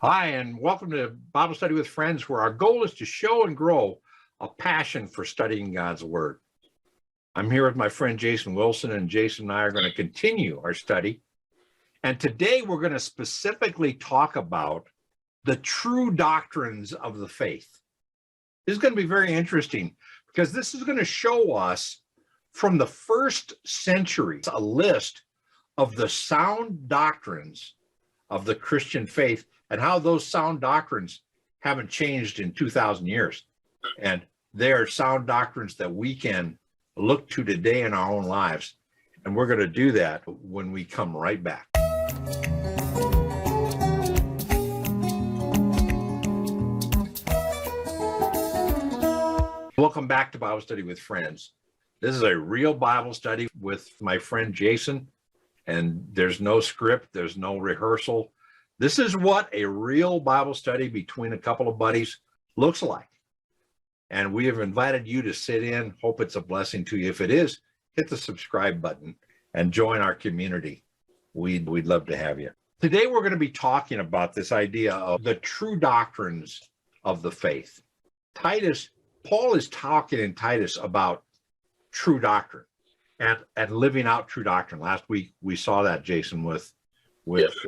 Hi, and welcome to Bible Study with Friends, where our goal is to show and grow a passion for studying God's Word. I'm here with my friend Jason Wilson, and Jason and I are going to continue our study. And today we're going to specifically talk about the true doctrines of the faith. This is going to be very interesting because this is going to show us from the first century a list of the sound doctrines of the Christian faith and how those sound doctrines haven't changed in 2,000 years. And they are sound doctrines that we can look to today in our own lives. And we're going to do that when we come right back. Welcome back to Bible Study with Friends. This is a real Bible study with my friend Jason, and there's no script, there's no rehearsal. This is what a real Bible study between a couple of buddies looks like. And we have invited you to sit in. Hope it's a blessing to you. If it is, hit the subscribe button and join our community. We'd love to have you. Today, we're going to be talking about this idea of the true doctrines of the faith. Paul is talking in Titus about true doctrine and living out true doctrine. Last week, we saw that, Jason, with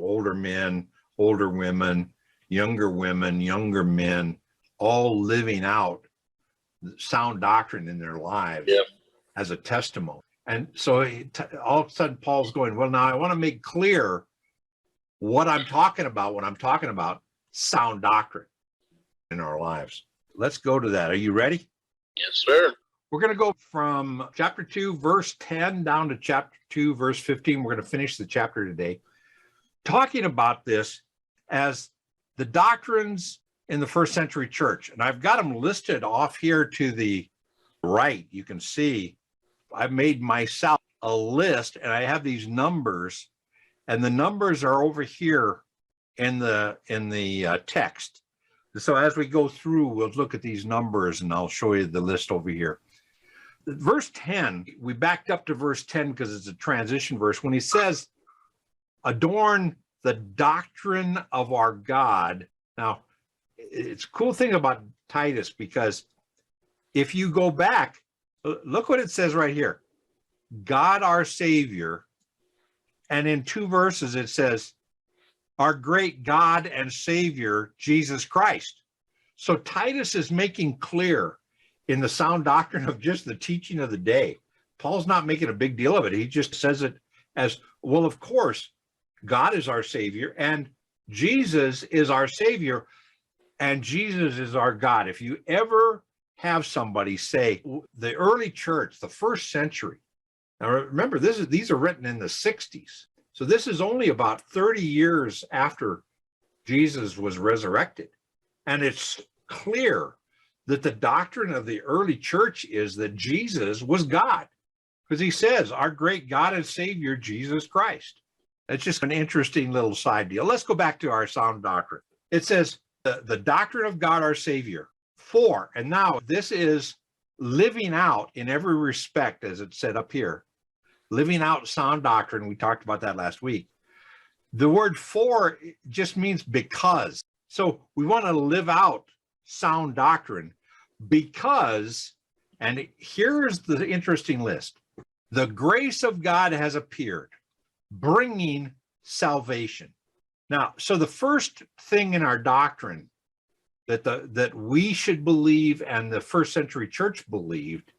older men, older women, younger men, all living out sound doctrine in their lives as a testimony. And so all of a sudden, Paul's going, well, now I want to make clear what I'm talking about when I'm talking about sound doctrine in our lives. Let's go to that. Are you ready? Yes, sir. We're going to go from chapter 2, verse 10 down to chapter 2, verse 15. We're going to finish the chapter today, talking about this as the doctrines in the first century church. And I've got them listed off here to the right. You can see I've made myself a list, and I have these numbers, and the numbers are over here in the text. So as we go through, we'll look at these numbers, and I'll show you the list over here. Verse 10, we backed up to verse 10 because it's a transition verse. When he says, adorn the doctrine of our God. Now, it's a cool thing about Titus, because if you go back, look what it says right here. God our Savior. And in 2 verses, it says, our great God and Savior, Jesus Christ. So Titus is making clear in the sound doctrine of just the teaching of the day. Paul's not making a big deal of it. He just says it as, well, of course, God is our Savior, and Jesus is our Savior, and Jesus is our God. If you ever have somebody say, the early church, the first century, now remember, these are written in the 60s. So this is only about 30 years after Jesus was resurrected. And it's clear that the doctrine of the early church is that Jesus was God, because he says, our great God and Savior, Jesus Christ. It's just an interesting little side deal. Let's go back to our sound doctrine. It says, the doctrine of God, our Savior, and now this is living out in every respect, as it said up here, living out sound doctrine. We talked about that last week. The word for just means because. So we want to live out sound doctrine because, and here's the interesting list. The grace of God has appeared, bringing salvation. Now, so the first thing in our doctrine that we should believe, and the first century church believed,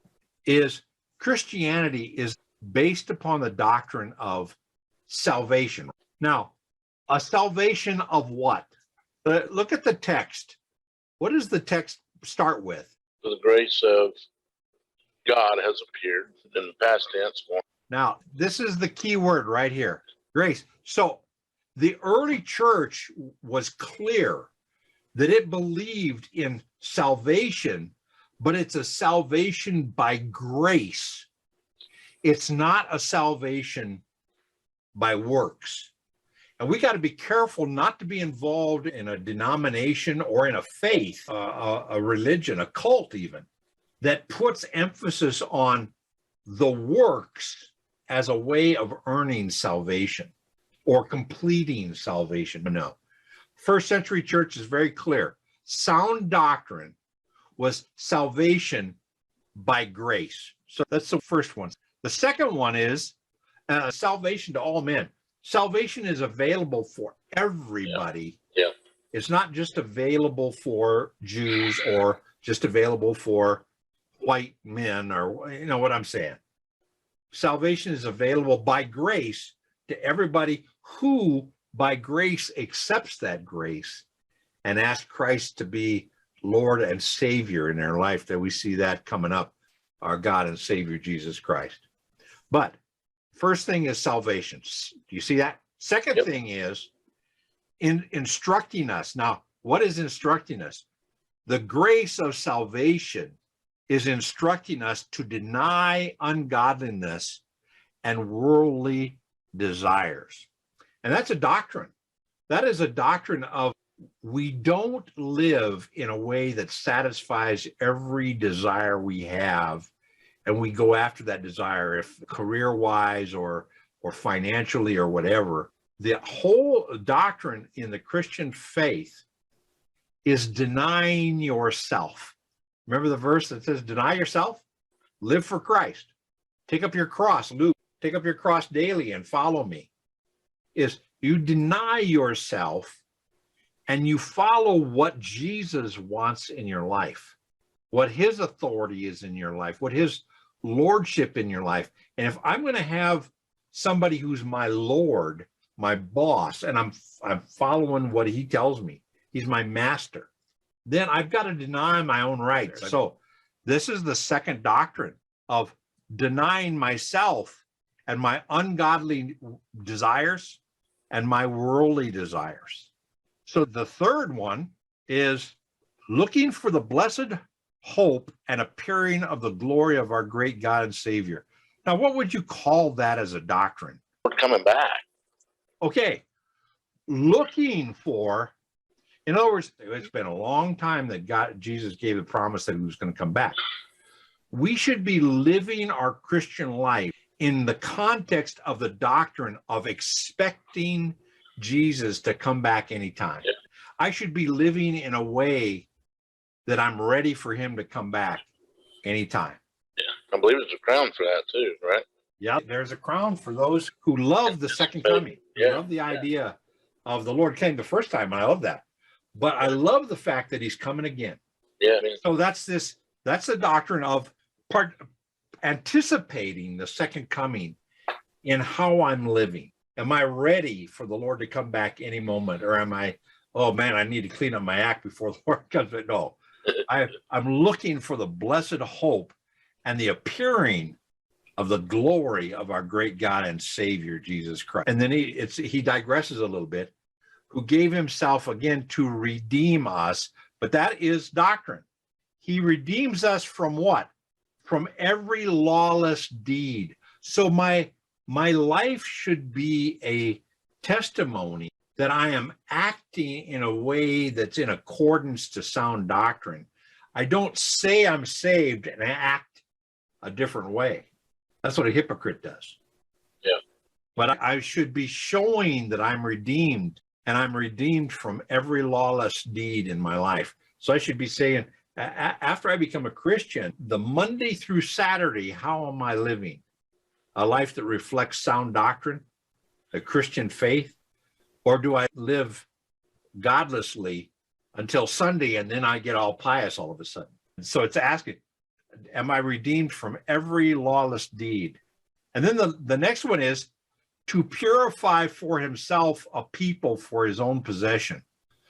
is Christianity is based upon the doctrine of salvation. Now, a salvation of what? Look at the text. What does the text start with? The grace of God has appeared in the past tense form. Now, this is the key word right here, grace. So the early church was clear that it believed in salvation, but it's a salvation by grace. It's not a salvation by works. And we got to be careful not to be involved in a denomination or in a faith, a religion, a cult even, that puts emphasis on the works as a way of earning salvation or completing salvation. No. First century church is very clear. Sound doctrine was salvation by grace. So that's the first one. The second one is salvation to all men. Salvation is available for everybody. Yeah. It's not just available for Jews or just available for white men, or you know what I'm saying. Salvation is available by grace to everybody who by grace accepts that grace and asks Christ to be Lord and Savior in their life. That we see that coming up, our God and Savior Jesus Christ. But first thing is salvation. Do you see that? Second thing is in instructing us. Now, what is instructing us? The grace of salvation is instructing us to deny ungodliness and worldly desires. And that's a doctrine. That is a doctrine of we don't live in a way that satisfies every desire we have, and we go after that desire, if career-wise or financially or whatever. The whole doctrine in the Christian faith is denying yourself. Remember the verse that says, deny yourself, live for Christ, take up your cross, Luke, take up your cross daily and follow me. Is you deny yourself and you follow what Jesus wants in your life, what his authority is in your life, what his lordship in your life. And if I'm going to have somebody who's my Lord, my boss, and I'm following what he tells me, he's my master, then I've got to deny my own rights. So this is the second doctrine of denying myself and my ungodly desires and my worldly desires. So the third one is looking for the blessed hope and appearing of the glory of our great God and Savior. Now, what would you call that as a doctrine? We're coming back. Okay, looking for, in other words, it's been a long time that Jesus gave the promise that he was going to come back. We should be living our Christian life in the context of the doctrine of expecting Jesus to come back anytime. Yeah. I should be living in a way that I'm ready for him to come back anytime. Yeah, I believe there's a crown for that too, right? Yeah, there's a crown for those who love the second coming. Yeah. I love the idea of the Lord came the first time, and I love that. But I love the fact that he's coming again. Yeah. I mean, So that's the doctrine of anticipating the second coming in how I'm living. Am I ready for the Lord to come back any moment? Or am I, oh man, I need to clean up my act before the Lord comes back? No, I'm looking for the blessed hope and the appearing of the glory of our great God and Savior, Jesus Christ. And then he digresses a little bit, who gave himself again to redeem us. But that is doctrine. He redeems us from what? From every lawless deed. So my life should be a testimony that I am acting in a way that's in accordance to sound doctrine. I don't say I'm saved and act a different way. That's what a hypocrite does. Yeah. But I should be showing that I'm redeemed, and I'm redeemed from every lawless deed in my life. So I should be saying, after I become a Christian, the Monday through Saturday, how am I living? A life that reflects sound doctrine, a Christian faith? Or do I live godlessly until Sunday and then I get all pious all of a sudden? So it's asking, am I redeemed from every lawless deed? And then the next one is to purify for himself a people for his own possession.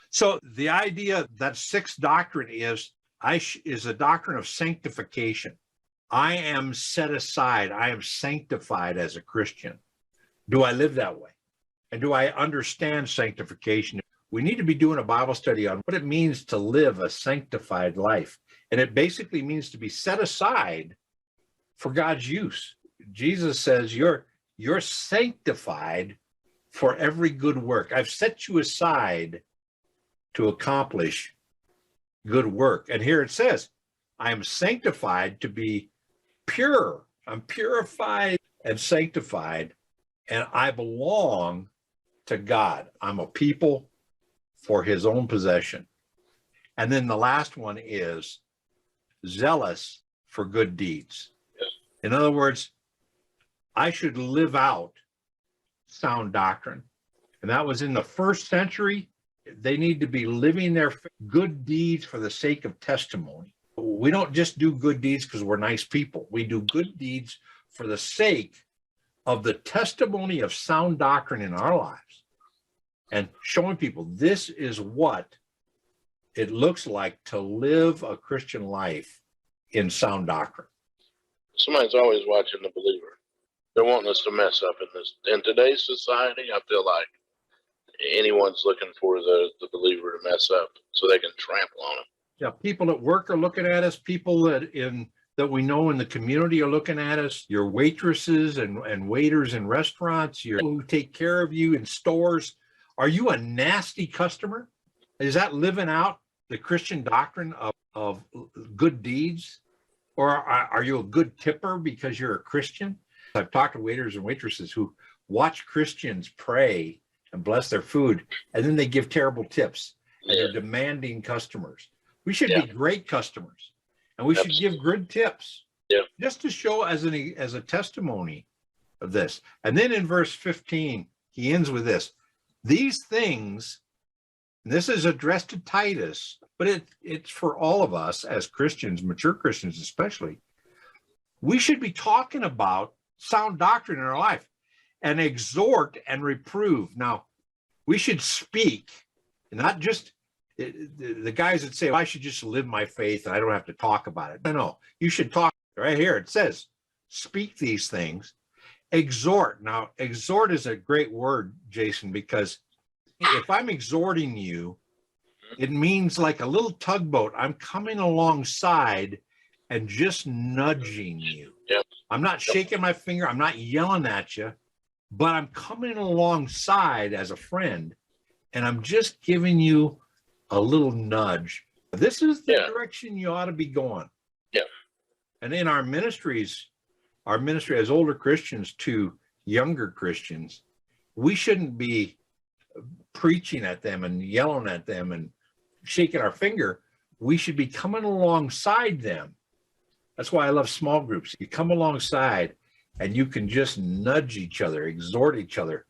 So the idea, that sixth doctrine is a doctrine of sanctification. I am set aside. I am sanctified as a Christian. Do I live that way? And do I understand sanctification? We need to be doing a Bible study on what it means to live a sanctified life. And it basically means to be set aside for God's use. Jesus says, you're sanctified for every good work. I've set you aside to accomplish good work. And here it says, I am sanctified to be pure. I'm purified and sanctified, and I belong to God. I'm a people for his own possession. And then the last one is zealous for good deeds. Yes. In other words, I should live out sound doctrine. And that was in the first century. They need to be living their good deeds for the sake of testimony. We don't just do good deeds because we're nice people. We do good deeds for the sake of the testimony of sound doctrine in our lives and showing people this is what it looks like to live a Christian life in sound doctrine. Somebody's always watching the believer. They're wanting us to mess up in today's society. I feel like anyone's looking for the believer to mess up so they can trample on him. Yeah, people at work are looking at us. People that we know in the community are looking at us. Your waitresses and waiters in restaurants, your people who take care of you in stores. Are you a nasty customer? Is that living out the Christian doctrine of good deeds? Or are you a good tipper because you're a Christian? I've talked to waiters and waitresses who watch Christians pray and bless their food, and then they give terrible tips, and they're demanding customers. We should be great customers, and we should give good tips, just to show as a testimony of this. And then in verse 15, he ends with this: these things, and this is addressed to Titus, but it's for all of us as Christians, mature Christians especially. We should be talking about sound doctrine in our life and exhort and reprove. Now, we should speak, and not just the guys that say, well, I should just live my faith and I don't have to talk about it. No, you should talk. Right here it says, speak these things, exhort. Now, exhort is a great word, Jason, because if I'm exhorting you, it means like a little tugboat. I'm coming alongside and just nudging you. Yep. I'm not shaking my finger. I'm not yelling at you, but I'm coming alongside as a friend, and I'm just giving you a little nudge. This is the direction you ought to be going. Yeah. And in our ministry as older Christians to younger Christians, we shouldn't be preaching at them and yelling at them and shaking our finger. We should be coming alongside them. That's why I love small groups. You come alongside and you can just nudge each other, exhort each other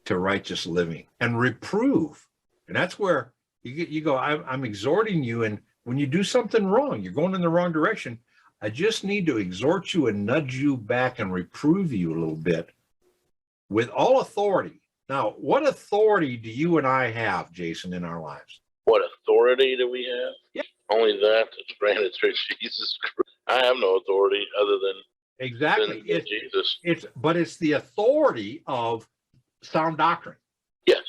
to righteous living and reprove. And that's where you go, I'm exhorting you. And when you do something wrong, you're going in the wrong direction, I just need to exhort you and nudge you back and reprove you a little bit with all authority. Now, what authority do you and I have, Jason, in our lives? What authority do we have? Yeah. Only that that's granted through Jesus Christ. I have no authority other than exactly than Jesus. But it's the authority of sound doctrine. Yes.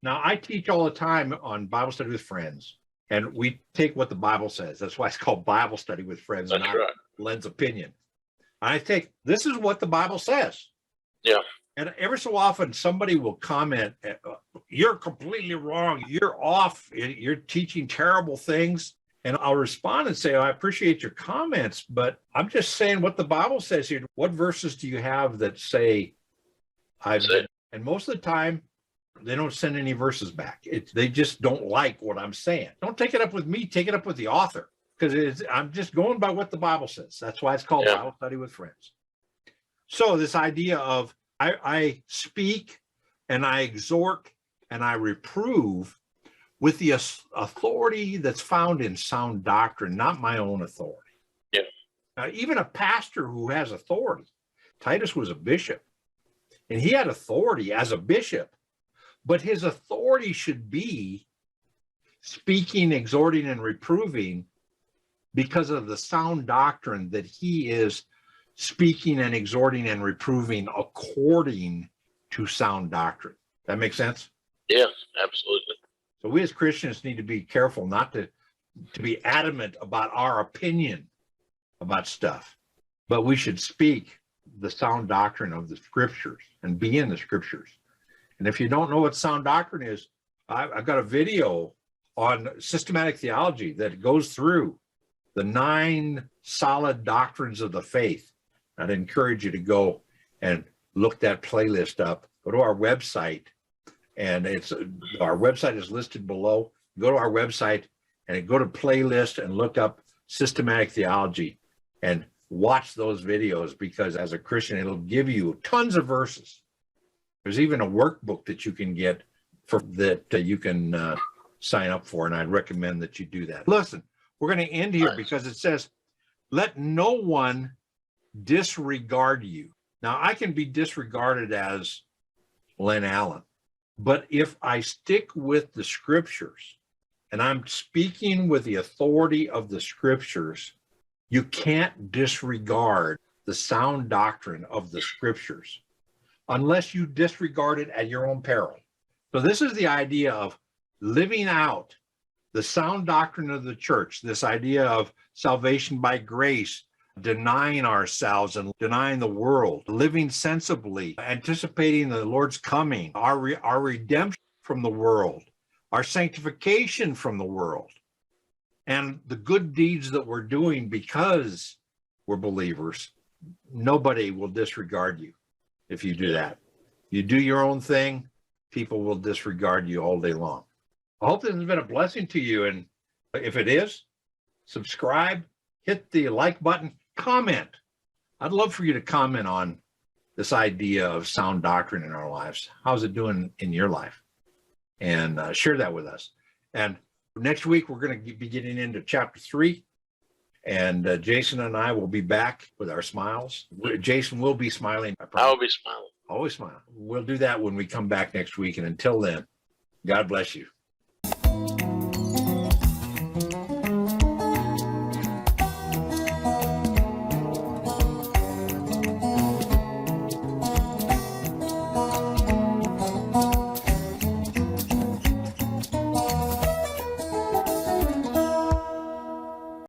Now, I teach all the time on Bible Study with Friends, and we take what the Bible says. That's why it's called Bible Study with Friends, That's not right. Len's opinion. I take, this is what the Bible says. Yeah. And every so often somebody will comment, you're completely wrong. You're off. You're teaching terrible things. And I'll respond and say, I appreciate your comments, but I'm just saying what the Bible says here. What verses do you have that say, and most of the time, they don't send any verses back. They just don't like what I'm saying. Don't take it up with me. Take it up with the author, because I'm just going by what the Bible says. That's why it's called Bible Study with Friends. So this idea of I speak and I exhort and I reprove with the authority that's found in sound doctrine, not my own authority. Yeah. Now, even a pastor who has authority, Titus was a bishop, and he had authority as a bishop, but his authority should be speaking, exhorting, and reproving because of the sound doctrine that he is speaking and exhorting and reproving according to sound doctrine. That makes sense? Yes, absolutely. So we as Christians need to be careful not to be adamant about our opinion about stuff, but we should speak the sound doctrine of the scriptures and be in the scriptures. And if you don't know what sound doctrine is, I've got a video on systematic theology that goes through the 9 solid doctrines of the faith. I'd encourage you to go and look that playlist up, go to our website And our website is listed below. Go to our website and go to playlist and look up systematic theology and watch those videos, because as a Christian, it'll give you tons of verses. There's even a workbook that you can get you can sign up for, and I'd recommend that you do that. Listen, we're going to end here because it says, let no one disregard you. Now, I can be disregarded as Len Allen, but if I stick with the scriptures and I'm speaking with the authority of the scriptures, you can't disregard the sound doctrine of the scriptures unless you disregard it at your own peril. So this is the idea of living out the sound doctrine of the church, this idea of salvation by grace, denying ourselves and denying the world, living sensibly, anticipating the Lord's coming, our redemption from the world, our sanctification from the world, and the good deeds that we're doing because we're believers. Nobody will disregard you if you do that. You do your own thing, people will disregard you all day long. I hope this has been a blessing to you. And if it is, subscribe, hit the like button, comment. I'd love for you to comment on this idea of sound doctrine in our lives. How's it doing in your life? And share that with us. And next week, we're going to be getting into chapter 3. And Jason and I will be back with our smiles. Jason will be smiling. I'll be smiling. Always smile. We'll do that when we come back next week. And until then, God bless you.